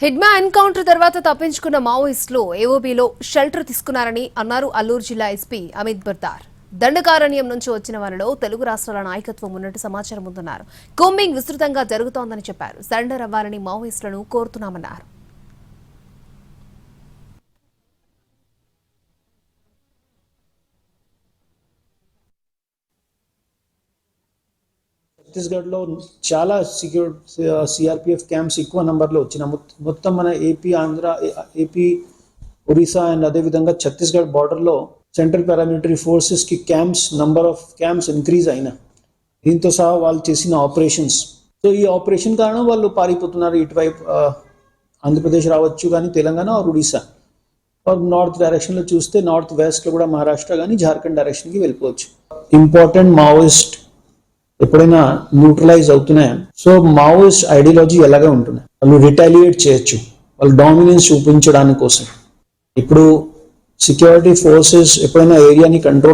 Hidma encounter తర్వాత తప్పించుకున్న మావోయిస్టులు ఏఓబీలో షెల్టర్ తీసుకున్నారని అన్నారు అల్లూరు జిల్లా ఎస్పీ అమిత్ బర్దార్. దండకారణ్యం నుంచి వచ్చిన వారిలో తెలుగు రాష్ట్రాల నాయకత్వం ఉన్నట్టు సమాచారం ఉందన్నారు. కూంబింగ్ విస్తృతంగా జరుగుతోందని చెప్పారు. సరెండర్ అవ్వాలని మావోయిస్టులను కోరుతున్నామన్నారు. ఛత్తీస్గఢ్లో చాలా సిఆర్పిఎఫ్ క్యాంప్స్ ఎక్కువ నంబర్లో వచ్చిన మొత్తం మన ఏపీ ఒరిస్సా అండ్ అదేవిధంగా ఛత్తీస్గఢ్ బార్డర్లో సెంట్రల్ పారామిలిటరీ ఫోర్సెస్కి నంబర్ ఆఫ్ క్యాంప్స్ ఇంక్రీజ్ అయినా దీంతో సహా వాళ్ళు చేసిన ఆపరేషన్స్. సో ఈ ఆపరేషన్ కారణం వాళ్ళు పారిపోతున్నారు. ఇటువైపు ఆంధ్రప్రదేశ్ రావచ్చు, కానీ Telangana are Odisha are north డైరెక్షన్లో చూస్తే నార్త్ వెస్ట్లో కూడా మహారాష్ట్ర కానీ జార్ఖండ్ డైరెక్షన్కి వెళ్ళిపోవచ్చు. ఇంపార్టెంట్ మావోయిస్ట్ ఎప్పుడైనా న్యూట్రలైజ్ అవుతున్నాయి. సో మావోయిస్ట్ ఐడియాలజీ ఎలాగే ఉంటుంది, వాళ్ళు రిటాలియేట్ చేయొచ్చు వాళ్ళు డామినెన్స్ చూపించడానికి కోసం. ఇప్పుడు సెక్యూరిటీ ఫోర్సెస్ ఎప్పుడైనా ఏరియాని కంట్రోల్